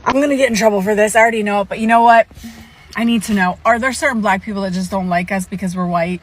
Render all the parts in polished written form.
I'm gonna get in trouble for this. I already know it, but you know what? I need to know. Are there certain black people that just don't like us because we're white?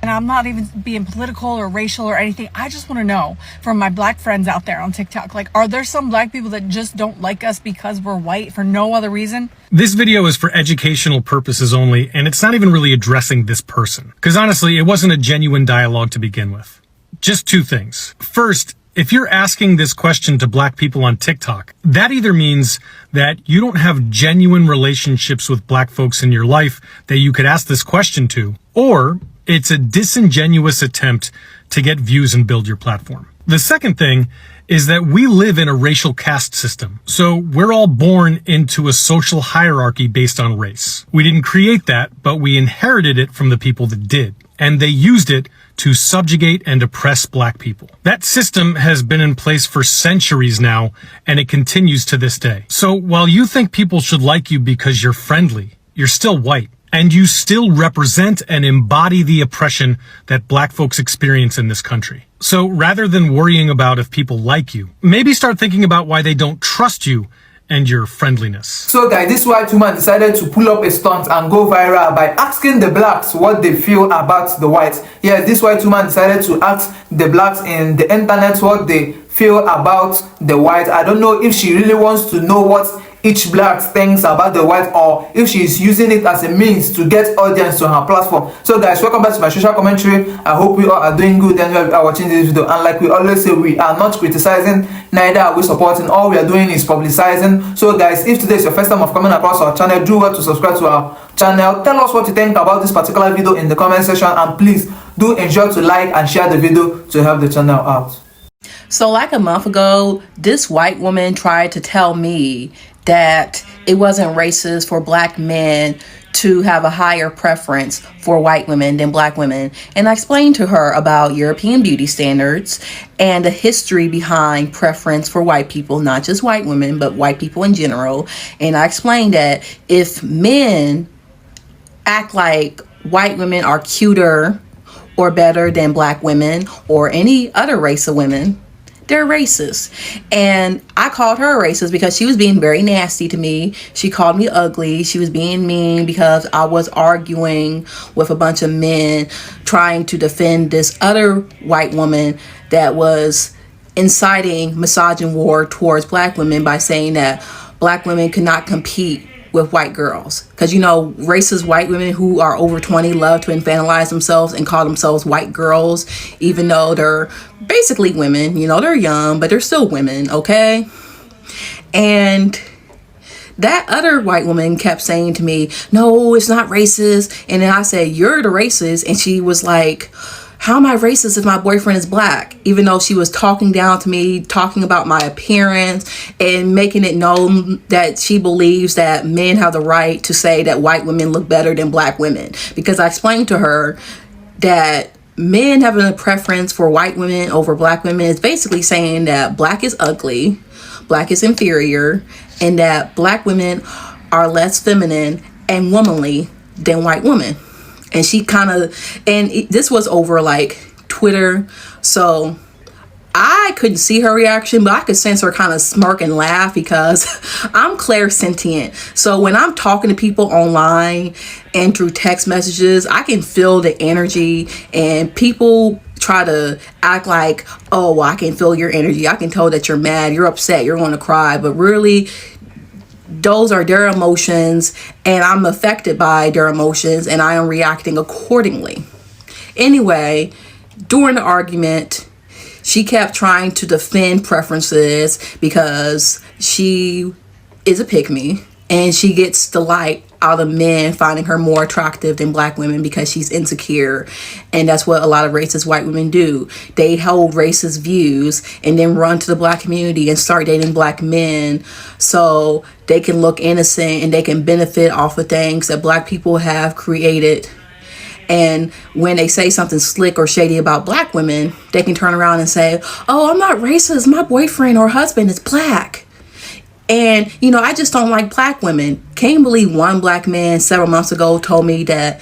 And I'm not even being political or racial or anything. I just want to know from my black friends out there on TikTok, like, are there some black people that just don't like us because we're white for no other reason? This video is for educational purposes only, and it's not even really addressing this person. Because honestly, it wasn't a genuine dialogue to begin with. Just two things. First, if you're asking this question to black people on TikTok, that either means that you don't have genuine relationships with black folks in your life that you could ask this question to, or it's a disingenuous attempt to get views and build your platform. The second thing is that we live in a racial caste system. So we're all born into a social hierarchy based on race. We didn't create that, but we inherited it from the people that did. And they used it to subjugate and oppress black people. That system has been in place for centuries now, and it continues to this day. So while you think people should like you because you're friendly, you're still white. And you still represent and embody the oppression that black folks experience in this country. So rather than worrying about if people like you, maybe start thinking about why they don't trust you and your friendliness. So guys, this white woman decided to pull up a stunt and go viral by asking the blacks what they feel about the whites. Yes, this white woman decided to ask the blacks in the internet what they feel about the white. I don't know if she really wants to know what each black thinks about the white, or if she is using it as a means to get audience to her platform. So guys, welcome back to my social commentary. I hope we all are doing good and you are watching this video. And like we always say, we are not criticizing, neither are we supporting. All we are doing is publicizing. So guys, if today is your first time of coming across our channel, do well to subscribe to our channel. Tell us what you think about this particular video in the comment section, and please do ensure to like and share the video to help the channel out. So like a month ago, this white woman tried to tell me that it wasn't racist for black men to have a higher preference for white women than black women. And I explained to her about European beauty standards and the history behind preference for white people, not just white women, but white people in general. And I explained that if men act like white women are cuter or better than black women or any other race of women, they're racist. And I called her a racist because she was being very nasty to me. She called me ugly. She was being mean because I was arguing with a bunch of men trying to defend this other white woman that was inciting misogynist war towards black women by saying that black women could not compete with white girls. Because, you know, racist white women who are over 20 love to infantilize themselves and call themselves white girls, even though they're basically women. You know, they're young, but they're still women, okay? And that other white woman kept saying to me, no, it's not racist. And then I said, you're the racist. And she was like, how am I racist if my boyfriend is black? Even though she was talking down to me, talking about my appearance and making it known that she believes that men have the right to say that white women look better than black women. Because I explained to her that men having a preference for white women over black women is basically saying that black is ugly, black is inferior, and that black women are less feminine and womanly than white women. And she kind of, and this was over like Twitter, so I couldn't see her reaction, but I could sense her kind of smirk and laugh because I'm clairsentient. So when I'm talking to people online and through text messages, I can feel the energy, and people try to act like, oh, well, I can feel your energy. I can tell that you're mad, you're upset, you're going to cry, but really, those are their emotions, and I'm affected by their emotions, and I am reacting accordingly. Anyway, during the argument, she kept trying to defend preferences because she is a pick-me, and she gets delight out of men finding her more attractive than black women because she's insecure. And that's what a lot of racist white women do. They hold racist views and then run to the black community and start dating black men so they can look innocent and they can benefit off of things that black people have created. And when they say something slick or shady about black women, they can turn around and say, oh, I'm not racist, my boyfriend or husband is black. And, you know, I just don't like black women. Can't believe one black man several months ago told me that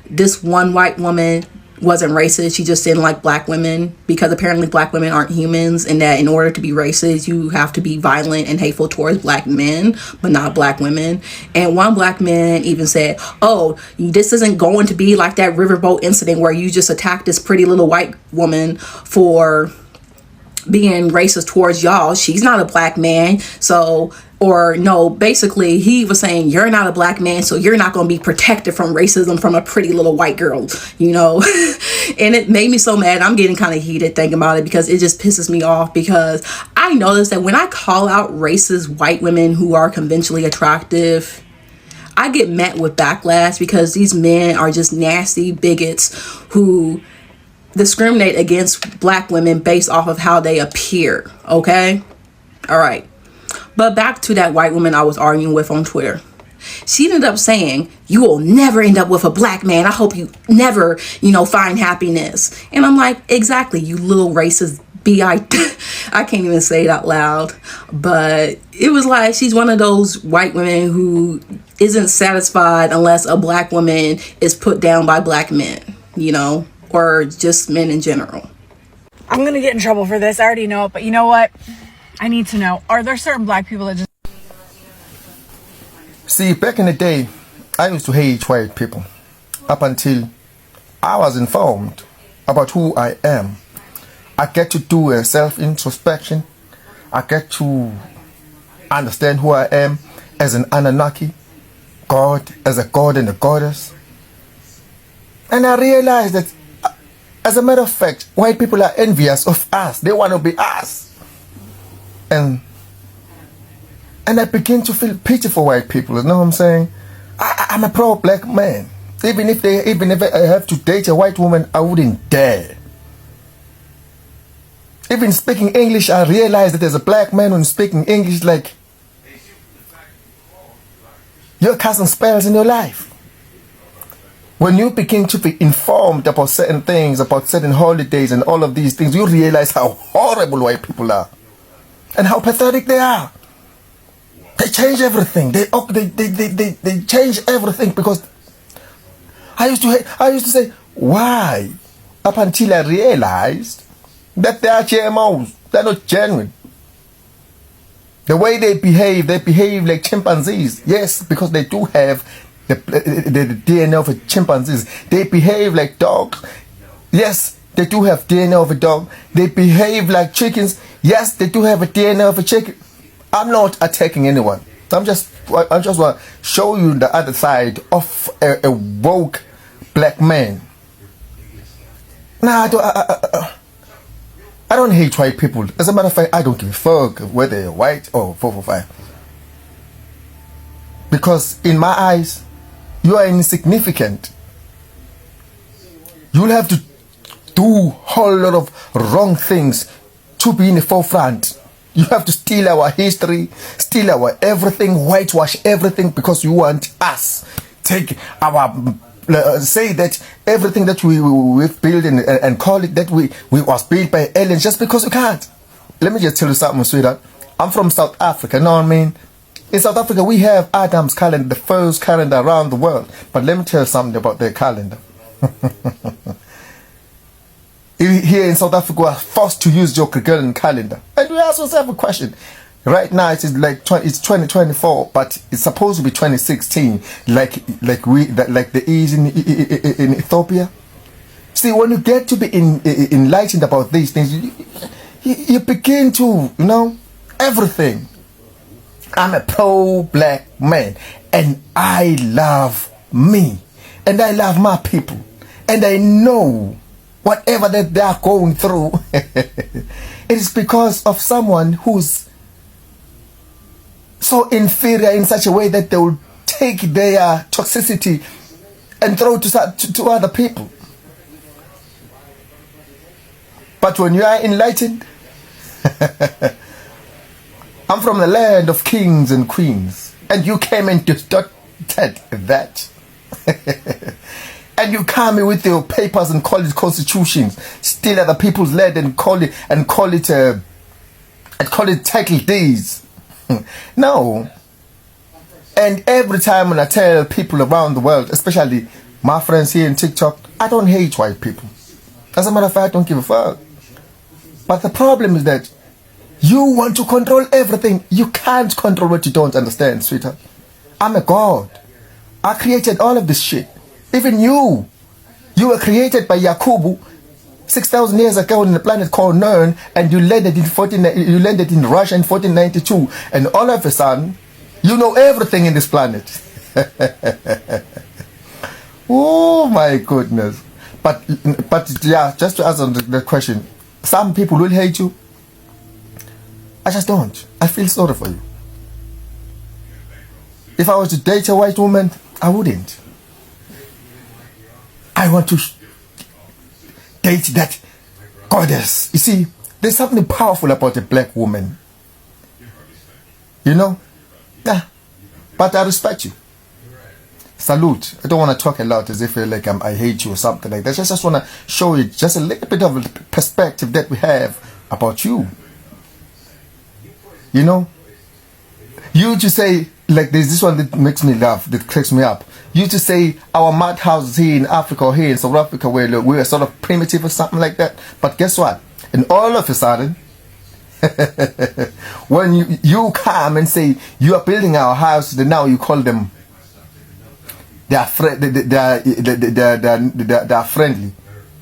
this one white woman wasn't racist. She just didn't like black women because apparently black women aren't humans, and that in order to be racist, you have to be violent and hateful towards black men, but not black women. And one black man even said, oh, this isn't going to be like that riverboat incident where you just attacked this pretty little white woman for being racist towards y'all. She's not a black man. So, or no, basically he was saying you're not a black man, so you're not going to be protected from racism from a pretty little white girl, you know. And it made me so mad. I'm getting kind of heated thinking about it because it just pisses me off, because I noticed that when I call out racist white women who are conventionally attractive, I get met with backlash because these men are just nasty bigots who discriminate against black women based off of how they appear. Okay, all right, but back to that white woman I was arguing with on Twitter. She ended up saying, you will never end up with a black man. I hope you never, find happiness. And I'm like, exactly, you little racist I can't even say it out loud. But it was like, she's one of those white women who isn't satisfied unless a black woman is put down by black men, or just men in general. I'm gonna get in trouble for this. I already know it, but you know what? I need to know. Are there certain black people that just... See, back in the day, I used to hate white people up until I was informed about who I am. I get to do a self-introspection. I get to understand who I am as an Anunnaki, God, as a god and a goddess. And I realized that, as a matter of fact, white people are envious of us. They want to be us. And I begin to feel pity for white people. You know what I'm saying? I'm a pro-black man. Even if I have to date a white woman, I wouldn't dare. Even speaking English, I realize that there's a black man who's speaking English like your cousin spells in your life. When you begin to be informed about certain things, about certain holidays and all of these things, you realize how horrible white people are and how pathetic they are. They change everything. They change everything, because I used to say, why? Up until I realized that they are GMOs. They're not genuine. The way they behave like chimpanzees. Yes, because they do have the DNA of a chimpanzees. They behave like dogs. Yes, they do have DNA of a dog. They behave like chickens. Yes, they do have a DNA of a chicken. I'm not attacking anyone. I just want to show you the other side of a woke black man. Nah, I don't hate white people. As a matter of fact, I don't give a fuck whether they're white or 445. Because in my eyes, you are insignificant. You'll have to do a whole lot of wrong things to be in the forefront. You have to steal our history, steal our everything, whitewash everything because you want us. Take our, say that everything that we've built and call it that we was built by aliens just because you can't. Let me just tell you something, sweetheart. I'm from South Africa, you know what I mean? In South Africa, we have Adam's calendar, the first calendar around the world. But let me tell you something about their calendar. Here in South Africa, we are forced to use your Gregorian calendar. And we ask ourselves a question. Right now, it's 2024, but it's supposed to be 2016, like the is in Ethiopia. See, when you get to be enlightened about these things, you begin to, everything. I'm a pro-black man, and I love me, and I love my people, and I know whatever that they are going through, it is because of someone who's so inferior in such a way that they will take their toxicity and throw it to other people. But when you are enlightened, I'm from the land of kings and queens, and you came and distorted that. And you come with your papers and call it constitutions, steal other people's land and call it title deeds. No. And every time when I tell people around the world, especially my friends here in TikTok, I don't hate white people. As a matter of fact, I don't give a fuck. But the problem is that you want to control everything. You can't control what you don't understand, sweetheart. I'm a god. I created all of this shit. Even you. You were created by Yakubu 6,000 years ago on a planet called Nern, and you landed in Russia in 1492. And all of a sudden, you know everything in this planet. Oh my goodness. But yeah, just to answer the question, some people will hate you. I just don't. I feel sorry for you. If I was to date a white woman, I wouldn't. I want to date that goddess. You see, there's something powerful about a black woman. You know? Yeah. But I respect you. Salute. I don't want to talk a lot as if like I hate you or something like that. I just want to show you just a little bit of a perspective that we have about you. You know? You to say, like there's this one that makes me laugh, that cracks me up. You to say our mud houses here in Africa or here in South Africa where we're sort of primitive or something like that. But guess what? And all of a sudden, when you come and say you are building our houses, then now you call them they are friendly,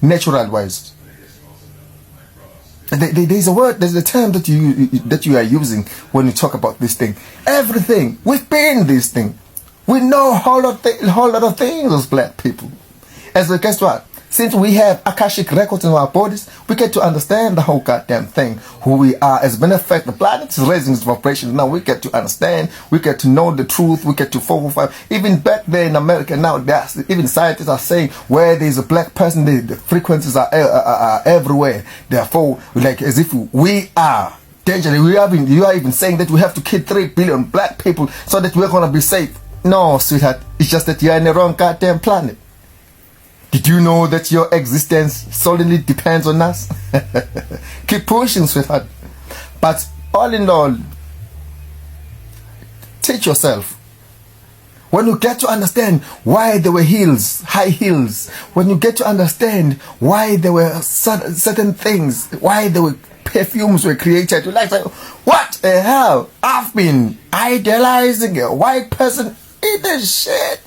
natural wise. There's a word, there's a term that you are using when you talk about this thing. Everything we've been this thing. We know a whole lot of things as black people. As well, guess what? Since we have Akashic records in our bodies, we get to understand the whole goddamn thing. Who we are. As a matter of fact, the planet is raising its vibration. Now we get to understand. We get to know the truth. We get to 445. Even back there in America now, even scientists are saying where there's a black person, the frequencies are everywhere. Therefore, like as if we are dangerous. You are even saying that we have to kill 3 billion black people so that we're gonna be safe. No, sweetheart. It's just that you're in the wrong goddamn planet. Did you know that your existence solely depends on us? Keep pushing, sweetheart. But all in all, teach yourself. When you get to understand why there were hills, high hills, when you get to understand why there were certain things, why there were perfumes were created, you're like, what the hell? I've been idealizing a white person in this shit.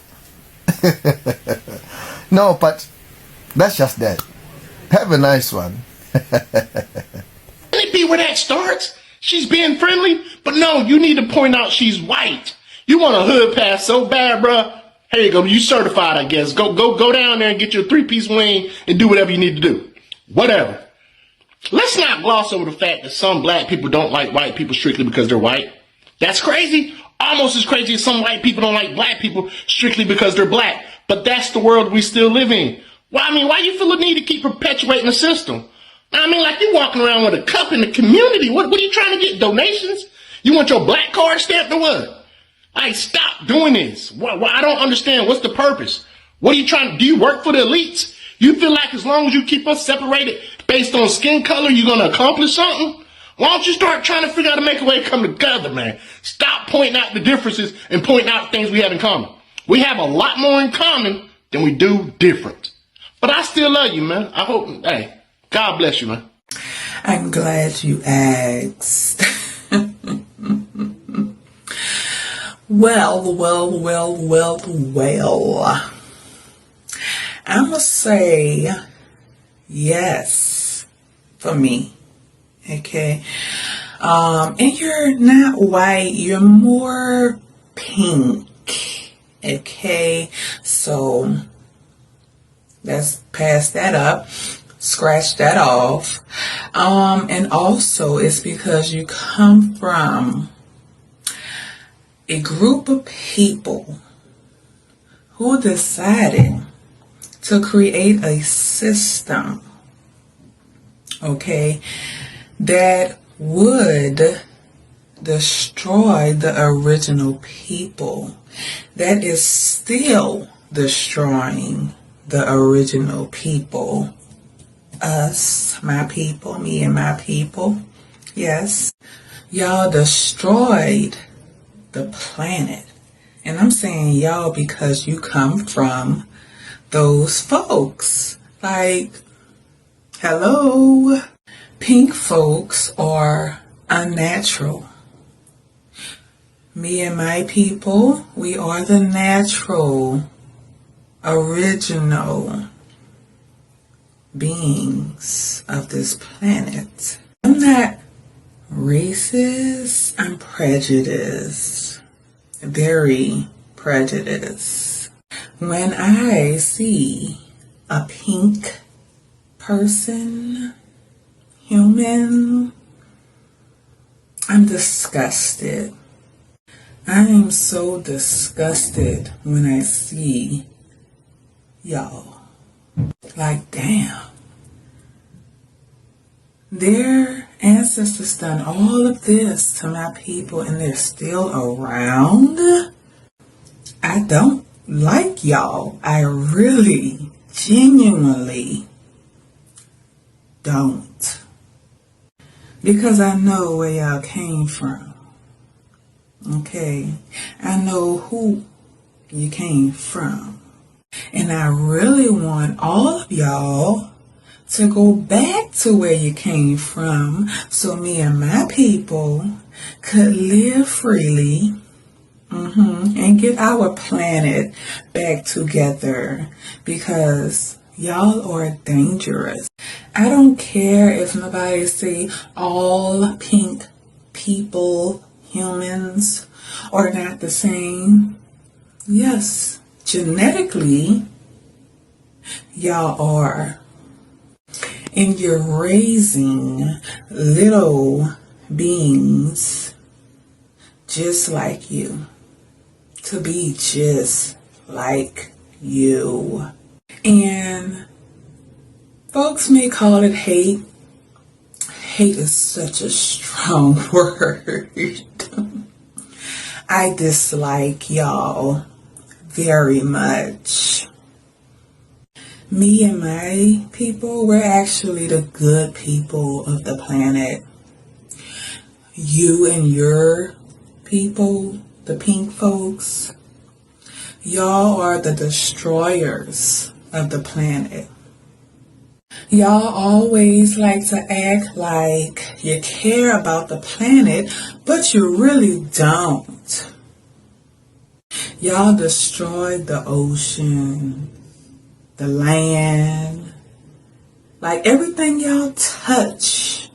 No, but that's just that. Have a nice one. Can it be where that starts? She's being friendly, but no, you need to point out she's white. You want a hood pass so bad, bruh. Here you go. You certified, I guess. Go down there and get your 3-piece wing and do whatever you need to do. Whatever. Let's not gloss over the fact that some black people don't like white people strictly because they're white. That's crazy. Almost as crazy as some white people don't like black people strictly because they're black. But that's the world we still live in. Well, I mean, why you feel the need to keep perpetuating the system? I mean, like you walking around with a cup in the community. What are you trying to get? Donations? You want your black card stamped or what? Like, stop doing this. I don't understand. What's the purpose? What are you trying to do? You work for the elites? You feel like as long as you keep us separated based on skin color, you're going to accomplish something? Why don't you start trying to figure out to make a way to come together, man? Stop pointing out the differences and pointing out things we have in common. We have a lot more in common than we do different. But I still love you, man. I hope, hey, God bless you, man. I'm glad you asked. Well. I'm going to say yes for me. Okay. And you're not white, you're more pink. Okay. So let's pass that up. Scratch that off. And also it's because you come from a group of people who decided to create a system, okay, that would destroy the original people, that is still destroying the original people. Us, my people, me and my people. Yes. Y'all destroyed the planet. And I'm saying y'all because you come from those folks. Like, hello. Pink folks are unnatural. Me and my people, we are the natural, original beings of this planet. I'm not racist, I'm prejudiced. Very prejudiced. When I see a pink person, human, I'm disgusted. I am so disgusted when I see y'all. Like, damn. Their ancestors done all of this to my people and they're still around. I don't like y'all. I really, genuinely don't. Because I know where y'all came from. Okay? I know who you came from. And I really want all of y'all to go back to where you came from so me and my people could live freely and get our planet back together, because y'all are dangerous. I don't care if nobody say all pink people, humans, are not the same. Yes, genetically, y'all are. And you're raising little beings just like you, to be just like you. And folks may call it hate. Hate is such a strong word. I dislike y'all very much. Me and my people, we're actually the good people of the planet. You and your people, the pink folks, y'all are the destroyers of the planet. Y'all always like to act like you care about the planet, but you really don't. Y'all destroyed the ocean, the land, like everything y'all touch,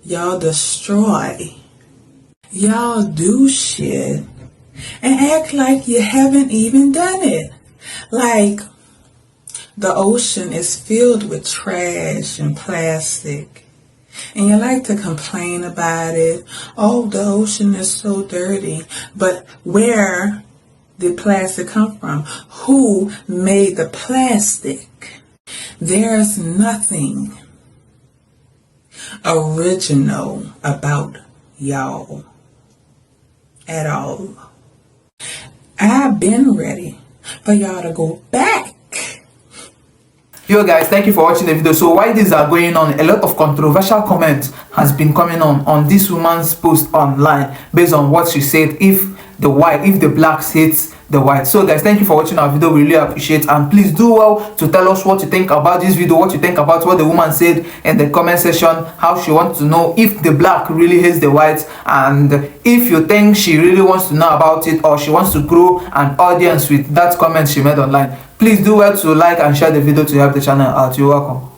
y'all destroy. Y'all do shit and act like you haven't even done it. Like the ocean is filled with trash and plastic, and you like to complain about it. Oh, the ocean is so dirty. But where did plastic come from? Who made the plastic? There's nothing original about y'all at all. I've been ready for y'all to go back. Yo guys, thank you for watching the video. So while these are going on, a lot of controversial comments has been coming on this woman's post online based on what she said, if the blacks hate the white. So guys, thank you for watching our video. We really appreciate, and please do well to tell us what you think about this video, what you think about what the woman said in the comment section, how she wants to know if the black really hates the white, and if you think she really wants to know about it, or she wants to grow an audience with that comment she made online. Please do well to like and share the video to help the channel out. You're welcome.